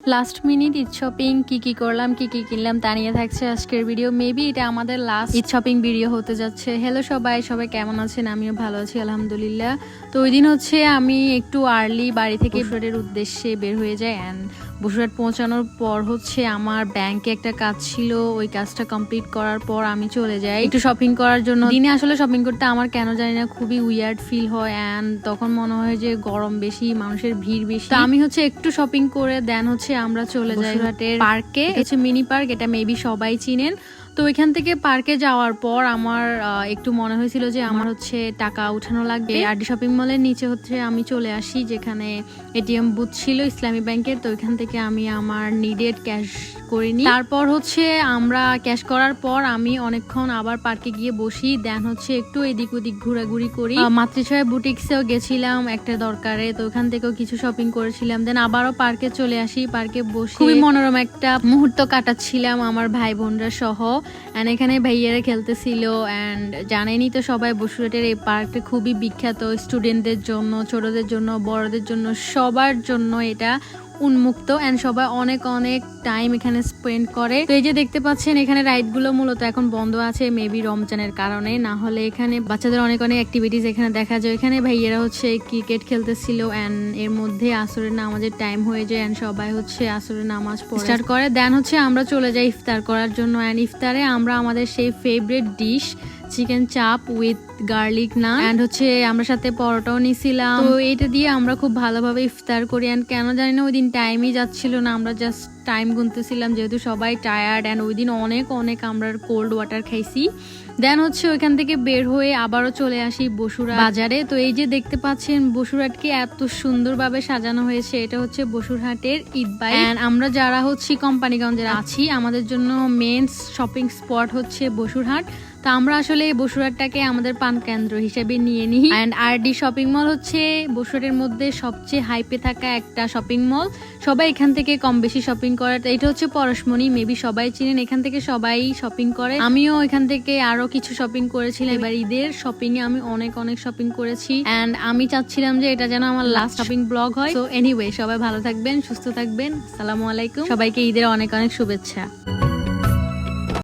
Last minute Eid shopping কি করলাম কি কিনলাম তা নিয়ে থাকছে আজকের ভিডিও। মেবি এটা আমাদের লাস্ট ঈদ শপিং ভিডিও হতে যাচ্ছে। হ্যালো সবাই কেমন আছেন? আমিও ভালো আছি আলহামদুলিল্লাহ। তো ওই দিন হচ্ছে আমি একটু আর্লি বাড়ি থেকে বসুরহাটের উদ্দেশ্যে বের হয়ে যাই। অ্যান্ড বসুরহাট পৌঁছানোর পর হচ্ছে আমার ব্যাংকে একটা কাজ ছিল, ওই কাজটা কমপ্লিট করার পর আমি চলে যাই একটু শপিং করার জন্য। দিনে আসলে শপিং করতে আমার কেন জানি না খুবই উইয়ার্ড ফিল হয়, অ্যান্ড তখন মনে হয় যে গরম বেশি, মানুষের ভিড় বেশি। তো আমি হচ্ছে একটু শপিং করে দেন হচ্ছে আমরা চলে যাই বসুরহাটের পার্কে। হচ্ছে মিনি পার্ক, এটা মেবি সবাই চিনেন। তো ওইখান থেকে পার্কে যাওয়ার পর আমার একটু মনে হয়েছিল যে আমার হচ্ছে টাকা উঠানো লাগবে। আরডি শপিং মলের নিচে হচ্ছে আমি চলে আসি, যেখানে এটিএম বুথ ছিল ইসলামী ব্যাংকের। তো ওইখান থেকে আমি আমার নিডেড ক্যাশ করে নিই। তারপর হচ্ছে আমরা ক্যাশ করার পর আমি অনেকক্ষণ আবার পার্কে গিয়ে বসি। দেন হচ্ছে একটু এদিক ওদিক ঘোরাঘুরি করি। মাতৃছায়া বুটিক্সেও গেছিলাম একটা দরকারে, তো ওখান থেকেও কিছু শপিং করেছিলাম। দেন আবারও পার্কে চলে আসি, পার্কে বসে খুবই মনোরম একটা মুহূর্ত কাটাচ্ছিলাম আমার ভাই বোনরা সহ। অ্যান্ড এখানে ভাইয়ারা খেলতেছিল। অ্যান্ড জানেনই তো সবাই বসুরহাটের এই পার্কটা খুবই বিখ্যাত স্টুডেন্টদের জন্য, ছোটদের জন্য, বড়দের জন্য, সবার জন্য এটা উন্মুক্ত। অ্যান্ড সবাই অনেক টাইম এখানে স্পেন্ড করে। তো এই যে দেখতে পাচ্ছেন এখানে রাইডগুলো মূলত এখন বন্ধ আছে, মেবি রমজানের কারণে। না হলে এখানে বাচ্চাদের অনেক অ্যাক্টিভিটিস এখানে দেখা যায়। এখানে ভাইয়েরা হচ্ছে ক্রিকেট খেলতেছিল। অ্যান্ড এর মধ্যে আসরের নামাজের টাইম হয়ে যায়, অ্যান্ড সবাই হচ্ছে আসরের নামাজ পড়ে স্টার্ট করে। দেন হচ্ছে আমরা চলে যাই ইফতার করার জন্য। অ্যান্ড ইফতারে আমরা আমাদের সেই ফেভারিট ডিশ চিকেন চাপ উইথ গার্লিক নান, অ্যান্ড হচ্ছে আমরা সাথে পরোটাও নিছিলাম। তো এটা দিয়ে আমরা খুব ভালোভাবে ইফতার করি। অ্যান্ড কেন জানি না ওই দিন টাইমই যাচ্ছিল না, আমরা জাস্ট টাইম গুনতেছিলাম যেহেতু সবাই টায়ার্ড। অ্যান্ড ওই দিন অনেক আমরা কোল্ড ওয়াটার খাইছি। দেন হচ্ছে ওইখান থেকে বের হয়ে আবারও চলে আসি বসুরহাট বাজারে। তো এই যে দেখতে পাচ্ছেন বসুরহাটকে এত সুন্দরভাবে সাজানো হয়েছে, এটা হচ্ছে বসুরহাটের ঈদবাই। অ্যান্ড আমরা যারা হচ্ছে কোম্পানিগঞ্জের আছি, আমাদের জন্য মেন শপিং স্পট হচ্ছে বসুরহাট। তো আমরা আসলে বসুরহাটটাকে আমাদের পান কেন্দ্র হিসেবে নিয়ে নিই। অ্যান্ড আরডি শপিং মল হচ্ছে বসুরহাটের মধ্যে সবচেয়ে হাইপে থাকা একটা শপিং মল। সবাই এখান থেকে কম বেশি শপিং করে। এটা হচ্ছে পরশমণি, মেবি সবাই চিনেন, এখান থেকে সবাই শপিং করে। আমিও এখান থেকে আরো কিছু শপিং করেছিলাম। এবার ঈদের শপিং এ আমি অনেক শপিং করেছি। অ্যান্ড আমি চাচ্ছিলাম যে এটা যেন আমার লাস্ট শপিং ব্লগ হয়। তো এনিওয়ে, সবাই ভালো থাকবেন, সুস্থ থাকবেন। আসসালামু আলাইকুম, সবাইকে ঈদের অনেক শুভেচ্ছা।